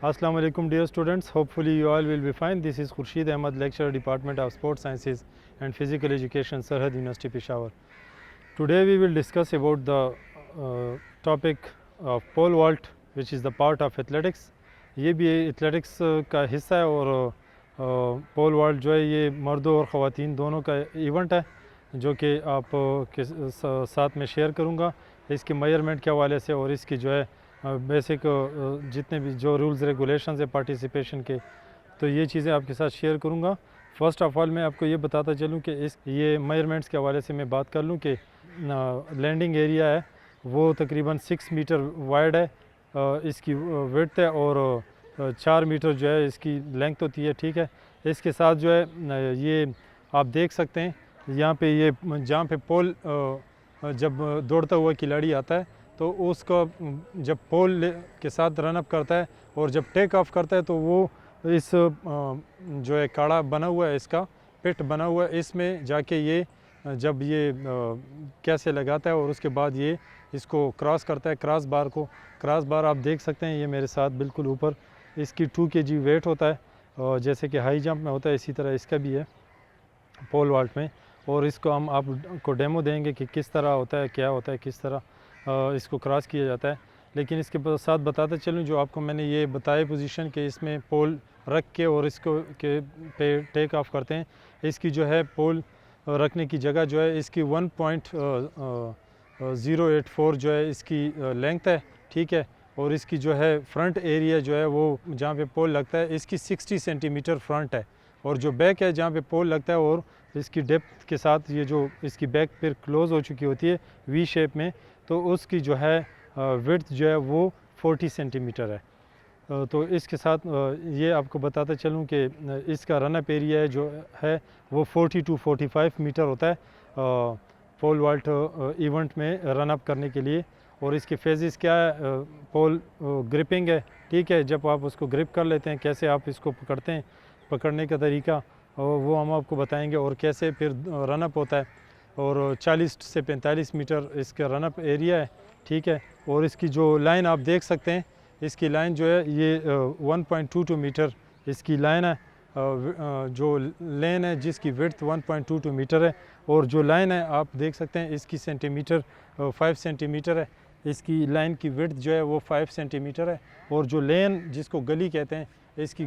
Assalamu alaikum dear students, hopefully you all will be fine. This is Khurshid Ahmad, lecturer, Department of Sports Sciences and Physical Education, Sarhad University, Peshawar. Today we will discuss about the topic of pole vault, which is the part of athletics. ये भी athletics का हिस्सा है और पोल volt जो है ये मर्दों और ख़वातीन दोनों का इवेंट है जो कि आप के साथ में शेयर करूँगा इसके मेजरमेंट के हवाले से और इसकी जो है बेसिक जितने भी जो रूल्स रेगुलेशंस है पार्टिसिपेशन के, तो ये चीज़ें आपके साथ शेयर करूँगा। फ़र्स्ट ऑफ़ ऑल मैं आपको ये बताता चलूँ कि ये मेजरमेंट्स के हवाले से मैं बात कर लूँ कि लैंडिंग एरिया है वो तकरीबन 6 मीटर वाइड है, इसकी विड्थ है और 4 मीटर जो है इसकी लेंथ होती है, ठीक है। इसके साथ जो है ये आप देख सकते हैं यहाँ पे ये जहाँ पे पोल जब दौड़ता हुआ खिलाड़ी आता है तो उसका जब पोल के साथ रन अप करता है और जब टेक ऑफ करता है तो वो इस जो है काड़ा बना हुआ है, इसका पिट बना हुआ है, इसमें जाके ये जब ये कैसे लगाता है और उसके बाद ये इसको क्रॉस करता है क्रॉस बार को। क्रॉस बार आप देख सकते हैं ये मेरे साथ बिल्कुल ऊपर, इसकी 2 kg वेट होता है और जैसे कि हाई जंप में होता है इसी तरह इसका भी है पोल वाल्ट में। और इसको हम आपको डेमो देंगे कि किस तरह होता है, क्या होता है, किस तरह इसको क्रॉस किया जाता है। लेकिन इसके साथ बताते चलूँ जो आपको मैंने ये बताया पोजीशन कि इसमें पोल रख के और इसको के पे टेक ऑफ करते हैं। इसकी जो है पोल रखने की जगह जो है इसकी 1.084 जो है इसकी लेंथ है, ठीक है। और इसकी जो है फ्रंट एरिया जो है वो जहाँ पे पोल लगता है इसकी 60 सेंटीमीटर फ्रंट है और जो बैक है जहाँ पे पोल लगता है और इसकी डेप्थ के साथ ये जो इसकी बैक फिर क्लोज़ हो चुकी होती है वी शेप में, तो उसकी जो है विड्थ जो है वो 40 सेंटीमीटर है। तो इसके साथ ये आपको बताता चलूँ कि इसका रन अप एरिया जो है वो 40 to 45 मीटर होता है पोल वाल्ट इवेंट में रन अप करने के लिए। और इसके फेजेस क्या है, पोल ग्रिपिंग है, ठीक है। जब आप उसको ग्रिप कर लेते हैं कैसे आप इसको पकड़ते हैं, पकड़ने का तरीका वो हम आपको बताएंगे और कैसे फिर रन अप होता है। और 40 से 45 मीटर इसका रन अप एरिया है, ठीक है। और इसकी जो लाइन आप देख सकते हैं, इसकी लाइन जो है ये 1.22 मीटर इसकी लाइन है, जो लेन है जिसकी विड्थ 1.22 मीटर है। और जो लाइन है आप देख सकते हैं इसकी सेंटीमीटर 5 सेंटीमीटर है, इसकी लाइन की विड्थ जो है वो 5 सेंटीमीटर है। और जो लेन जिसको गली कहते हैं इसकी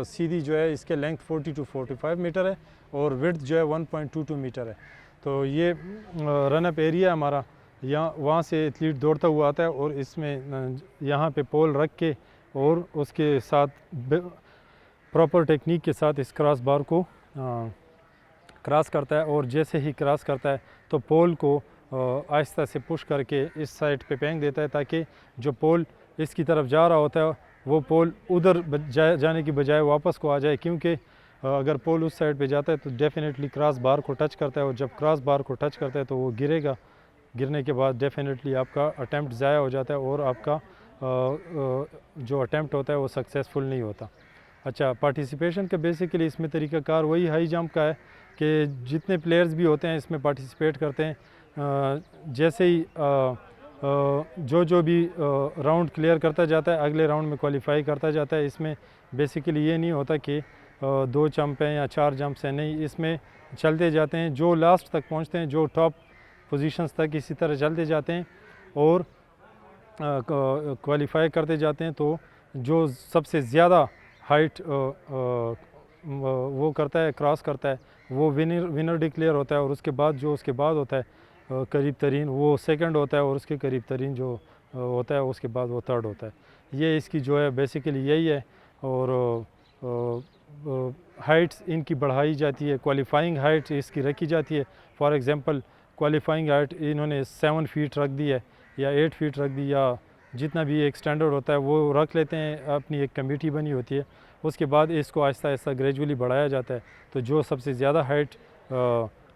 सीधी जो है इसके लेंथ 40 to 45 मीटर है और विड्थ जो है 1.22 मीटर है। तो ये रन अप एरिया हमारा, यहाँ वहाँ से एथलीट दौड़ता हुआ आता है और इसमें यहाँ पे पोल रख के और उसके साथ प्रॉपर टेक्निक के साथ इस क्रॉस बार को क्रॉस करता है। और जैसे ही क्रॉस करता है तो पोल को आहिस्ता से पुश करके इस साइड पे फेंक देता है ताकि जो पोल इसकी तरफ जा रहा होता है वो पोल उधर जाने की बजाय वापस को आ जाए, क्योंकि अगर पोल उस साइड पे जाता है तो डेफिनेटली क्रॉस बार को टच करता है और जब क्रॉस बार को टच करता है तो वो गिरेगा। गिरने के बाद डेफिनेटली आपका अटैम्प्ट ज़ाया हो जाता है और आपका जो अटैम्प्ट होता है वो सक्सेसफुल नहीं होता। अच्छा, पार्टिसिपेशन का बेसिकली इसमें तरीक़ाकार वही हाई जंप का है कि जितने प्लेयर्स भी होते हैं इसमें पार्टिसिपेट करते हैं, जैसे ही जो भी राउंड क्लियर करता जाता है अगले राउंड में क्वालिफाई करता जाता है। इसमें बेसिकली ये नहीं होता कि 2 जंप हैं या 4 जंप्स हैं, नहीं, इसमें चलते जाते हैं जो लास्ट तक पहुंचते हैं, जो टॉप पोजीशंस तक इसी तरह चलते जाते हैं और क्वालिफाई करते जाते हैं। तो जो सबसे ज़्यादा हाइट वो करता है, क्रॉस करता है, वो विनर डिक्लेयर होता है। और उसके बाद जो उसके बाद होता है करीब तरीन वो सेकंड होता है और उसके करीब तरीन जो होता है उसके बाद वो थर्ड होता है। ये इसकी जो है बेसिकली यही है। और हाइट्स इनकी बढ़ाई जाती है, क्वालिफाइंग हाइट इसकी रखी जाती है। फॉर एग्ज़ाम्पल क्वालिफाइंग हाइट इन्होंने 7 फीट रख दी है या 8 फीट रख दी, या जितना भी एक स्टैंडर्ड होता है वो रख लेते हैं, अपनी एक कमेटी बनी होती है। उसके बाद इसको आहिस्ता आहिस्ता ग्रेजुअली बढ़ाया जाता है। तो जो सबसे ज़्यादा हाइट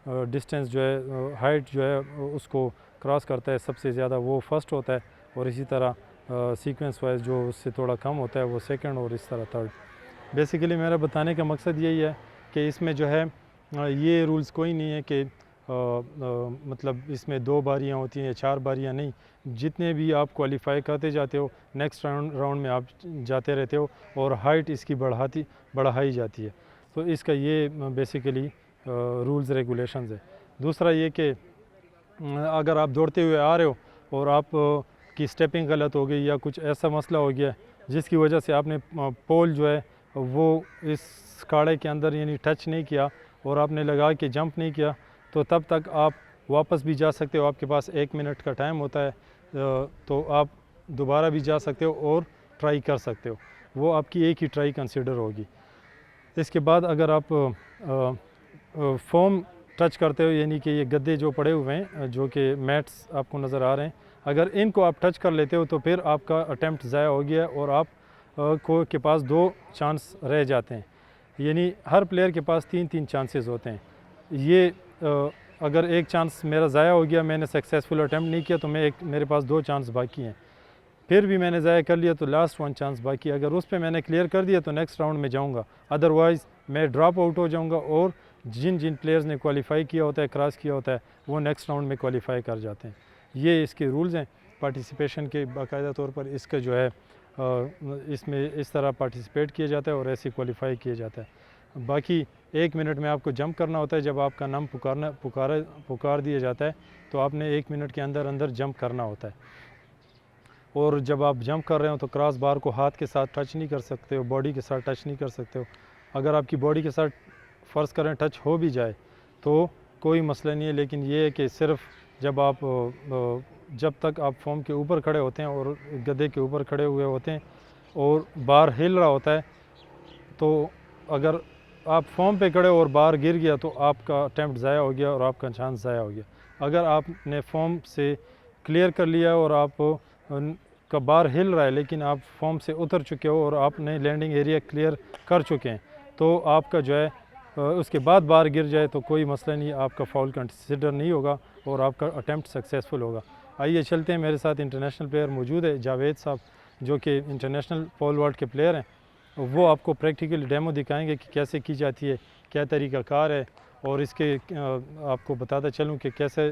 डिस्टेंस जो है हाइट जो है उसको क्रॉस करता है सबसे ज़्यादा वो फर्स्ट होता है। और इसी तरह सीक्वेंस वाइज जो उससे थोड़ा कम होता है वो सेकंड और इस तरह थर्ड। बेसिकली मेरा बताने का मकसद यही है कि इसमें जो है ये रूल्स कोई नहीं है कि मतलब इसमें 2 बारियां होती हैं या 4 बारियां नहीं, जितने भी आप क्वालिफाई करते जाते हो नेक्स्ट राउंड में आप जाते रहते हो और हाइट इसकी बढ़ाई जाती है। तो इसका ये बेसिकली रूल्स रेगुलेशंस है। दूसरा ये कि अगर आप दौड़ते हुए आ रहे हो और आप की स्टेपिंग गलत हो गई या कुछ ऐसा मसला हो गया जिसकी वजह से आपने पोल जो है वो इस खाड़े के अंदर यानी टच नहीं किया और आपने लगा के जंप नहीं किया, तो तब तक आप वापस भी जा सकते हो। आपके पास 1 मिनट का टाइम होता है, तो आप दोबारा भी जा सकते हो और ट्राई कर सकते हो। वो आपकी एक ही ट्राई कंसिडर होगी। इसके बाद अगर आप फोम टच करते हो, यानी कि ये गद्दे जो पड़े हुए हैं जो कि मैट्स आपको नज़र आ रहे हैं, अगर इनको आप टच कर लेते हो तो फिर आपका अटैम्प्ट ज़ाया हो गया और आप के पास 2 चांस रह जाते हैं। यानी हर प्लेयर के पास 3-3 चांसेस होते हैं। ये अगर एक चांस मेरा ज़ाया हो गया, मैंने सक्सेसफुल अटैम्प्ट नहीं किया, तो मेरे पास 2 चांस बाकी हैं। फिर भी मैंने ज़ाया कर लिया तो लास्ट 1 चांस बाकी। अगर उस पे मैंने क्लियर कर दिया तो नेक्स्ट राउंड में जाऊंगा, अदरवाइज़ मैं ड्रॉप आउट हो जाऊंगा और जिन प्लेयर्स ने क्वालिफाई किया होता है, क्रॉस किया होता है, वो नेक्स्ट राउंड में क्वालिफाई कर जाते हैं। ये इसके रूल्स हैं पार्टिसिपेशन के। बाकायदा तौर पर इसका जो है इसमें इस तरह पार्टिसिपेट किया जाता है और ऐसे क्वालिफाई किया जाता है। बाकी 1 मिनट में आपको जंप करना होता है। जब आपका नाम पुकार दिया जाता है तो आपने 1 मिनट के अंदर जंप करना होता है। और जब आप जंप कर रहे हो तो क्रॉस बार को हाथ के साथ टच नहीं कर सकते हो, बॉडी के साथ टच नहीं कर सकते हो। अगर आपकी बॉडी के साथ फ़र्ज़ करें टच हो भी जाए तो कोई मसला नहीं है, लेकिन ये है कि सिर्फ जब तक आप फॉर्म के ऊपर खड़े होते हैं और गद्दे के ऊपर खड़े हुए होते हैं और बार हिल रहा होता है, तो अगर आप फॉर्म पे खड़े और बार गिर गया तो आपका अटैम्प्ट ज़ाया हो गया और आपका चांस ज़ाया हो गया। अगर आपने फॉर्म से क्लियर कर लिया और आप का बार हिल रहा है लेकिन आप फॉर्म से उतर चुके हो और आपने लैंडिंग एरिया क्लियर कर चुके हैं, तो आपका जो है उसके बाद बार गिर जाए तो कोई मसला नहीं, आपका फाउल कंसिडर नहीं होगा और आपका अटैम्प्ट सक्सेसफुल होगा। आइए चलते हैं, मेरे साथ इंटरनेशनल प्लेयर मौजूद है, जावेद साहब, जो कि इंटरनेशनल पोल वॉल्ट के प्लेयर हैं। वो आपको प्रैक्टिकली डेमो दिखाएंगे कि कैसे की जाती है, क्या तरीक़ाकार है, और इसके आपको बताता चलूँ कि कैसे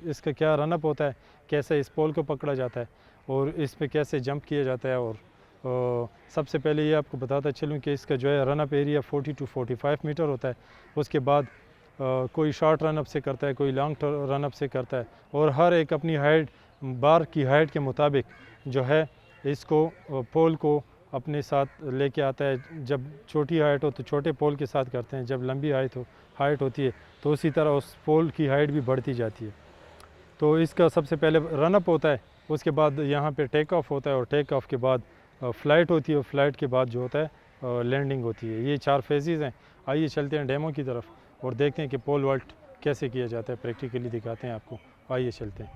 इसका क्या रनअप होता है, कैसे इस पोल को पकड़ा जाता है और इस पे कैसे जंप किया जाता है। और सबसे पहले ये आपको बताता चलूँ कि इसका जो है रनअप एरिया 40 to 45 मीटर होता है। उसके बाद कोई शॉर्ट रनअप से करता है, कोई लॉन्ग रनअप से करता है, और हर एक अपनी हाइट, बार की हाइट के मुताबिक जो है इसको पोल को अपने साथ लेके आता है। जब छोटी हाइट हो तो छोटे पोल के साथ करते हैं, जब लंबी हाइट होती है तो उसी तरह उस पोल की हाइट भी बढ़ती जाती है। तो इसका सबसे पहले रनअप होता है, उसके बाद यहाँ पे टेक ऑफ होता है और टेक ऑफ के बाद फ़्लाइट होती है और फ्लाइट के बाद जो होता है लैंडिंग होती है। ये 4 फेजेज़ हैं। आइए चलते हैं डेमो की तरफ और देखते हैं कि पोल वॉल्ट कैसे किया जाता है, प्रैक्टिकली दिखाते हैं आपको। आइए चलते हैं।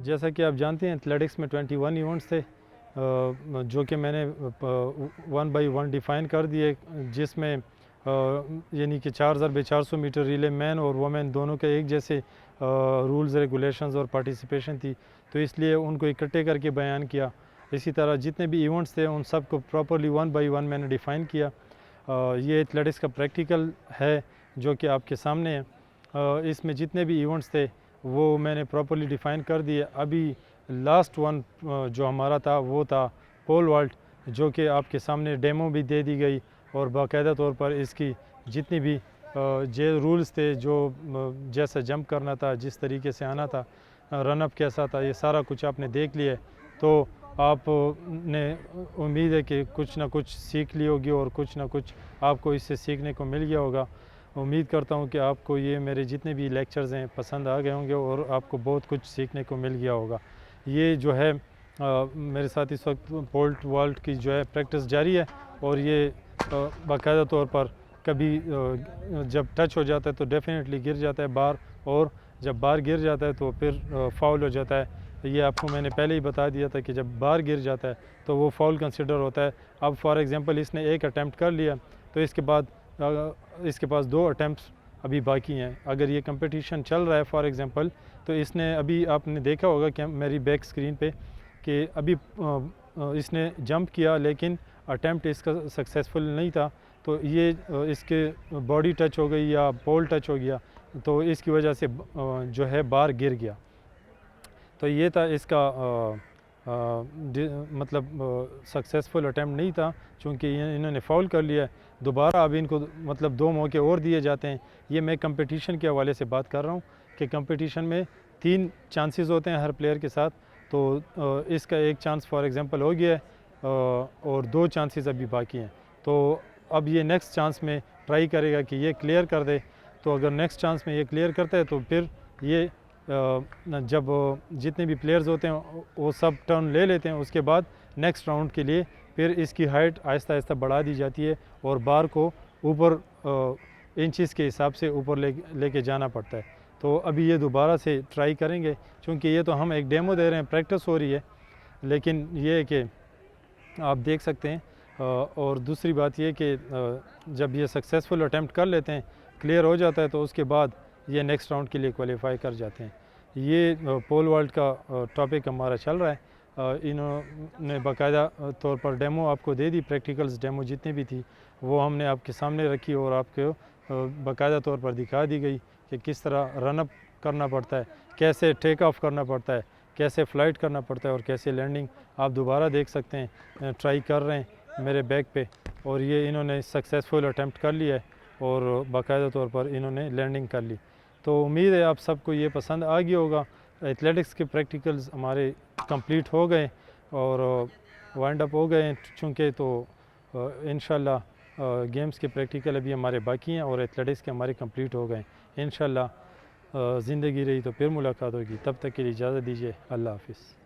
जैसा कि आप जानते हैं एथलेटिक्स में 21 इवेंट्स थे, जो कि मैंने 1 by 1 डिफ़ाइन कर दिए, जिसमें यानी कि 4,400 मीटर रिले मैन और वुमेन दोनों के एक जैसे रूल्स रेगुलेशंस और पार्टिसिपेशन थी, तो इसलिए उनको इकट्ठे करके बयान किया। इसी तरह जितने भी इवेंट्स थे उन सब को प्रॉपर्ली 1 by 1 मैंने डिफ़ाइन किया। ये एथलेटिक्स का प्रैक्टिकल है जो कि आपके सामने है। इसमें जितने भी इवेंट्स थे वो मैंने प्रॉपर्ली डिफ़ाइन कर दिए। अभी लास्ट वन जो हमारा था वो था पोल वॉल्ट, जो कि आपके सामने डेमो भी दे दी गई और बाकायदा तौर पर इसकी जितनी भी जो रूल्स थे, जो जैसा जंप करना था, जिस तरीके से आना था, रनअप कैसा था, ये सारा कुछ आपने देख लिया है। तो आपने उम्मीद है कि कुछ ना कुछ सीख ली होगी और कुछ ना कुछ आपको इससे सीखने को मिल गया होगा। उम्मीद करता हूँ कि आपको ये मेरे जितने भी लेक्चर्स हैं पसंद आ गए होंगे और आपको बहुत कुछ सीखने को मिल गया होगा। ये जो है मेरे साथ इस वक्त पोल्ट वॉल्ट की जो है प्रैक्टिस जारी है और ये बाकायदा तौर पर कभी जब टच हो जाता है तो डेफिनेटली गिर जाता है बार, और जब बार गिर जाता है तो फिर फाउल हो जाता है। ये आपको मैंने पहले ही बता दिया था कि जब बार गिर जाता है तो वो फाउल कंसिडर होता है। अब फॉर एग्जांपल इसने एक अटैम्प्ट कर लिया तो इसके बाद इसके पास 2 अटैम्प्ट्स अभी बाकी हैं। अगर ये कंपटीशन चल रहा है फॉर एग्जांपल, तो इसने अभी आपने देखा होगा कि मेरी बैक स्क्रीन पे कि अभी इसने जंप किया लेकिन अटैम्प्ट इसका सक्सेसफुल नहीं था, तो ये इसके बॉडी टच हो गई या पोल टच हो गया, तो इसकी वजह से जो है बार गिर गया। तो ये था इसका मतलब सक्सेसफुल अटैम्प्ट नहीं था, चूँकि इन्होंने फाउल कर लिया है। दोबारा अब इनको मतलब 2 मौके और दिए जाते हैं। ये मैं कंपटीशन के हवाले से बात कर रहा हूँ कि कंपटीशन में 3 चांसेस होते हैं हर प्लेयर के साथ, तो इसका एक चांस फॉर एग्जांपल हो गया है और 2 चांसेस अभी बाकी हैं। तो अब ये नेक्स्ट चांस में ट्राई करेगा कि ये क्लियर कर दे। तो अगर नेक्स्ट चांस में ये क्लियर करता है तो फिर ये जब जितने भी प्लेयर्स होते हैं वो सब टर्न ले लेते हैं, उसके बाद नेक्स्ट राउंड के लिए फिर इसकी हाइट आहिस्ता आहिस्ता बढ़ा दी जाती है और बार को ऊपर इंचेस के हिसाब से ऊपर लेके जाना पड़ता है। तो अभी ये दोबारा से ट्राई करेंगे, क्योंकि ये तो हम एक डेमो दे रहे हैं, प्रैक्टिस हो रही है, लेकिन ये है कि आप देख सकते हैं। और दूसरी बात ये कि जब ये सक्सेसफुल अटैम्प्ट कर लेते हैं, क्लियर हो जाता है, तो उसके बाद ये नेक्स्ट राउंड के लिए क्वालिफाई कर जाते हैं। ये पोल वॉल्ट का टॉपिक हमारा चल रहा है। इन्होंने बाकायदा तौर पर डेमो आपको दे दी, प्रैक्टिकल्स डेमो जितनी भी थी वो हमने आपके सामने रखी और आपको बाकायदा तौर पर दिखा दी गई कि किस तरह रनअप करना पड़ता है, कैसे टेक ऑफ करना पड़ता है, कैसे फ़्लाइट करना पड़ता है और कैसे लैंडिंग। आप दोबारा देख सकते हैं, ट्राई कर रहे हैं मेरे बैक पे, और ये इन्होंने सक्सेसफुल अटैम्प्ट कर लिया है और बाकायदा तौर पर इन्होंने लैंडिंग कर ली। तो उम्मीद है आप सबको ये पसंद आ गया होगा। एथलेटिक्स के प्रैक्टिकल्स हमारे कंप्लीट हो गए और वाइंड अप हो गए चूँकि, तो इंशाल्लाह गेम्स के प्रैक्टिकल अभी हमारे बाकी हैं और एथलेटिक्स के हमारे कंप्लीट हो गए। इंशाल्लाह ज़िंदगी रही तो फिर मुलाकात होगी, तब तक के लिए इजाज़त दीजिए। अल्लाह हाफ़िज़।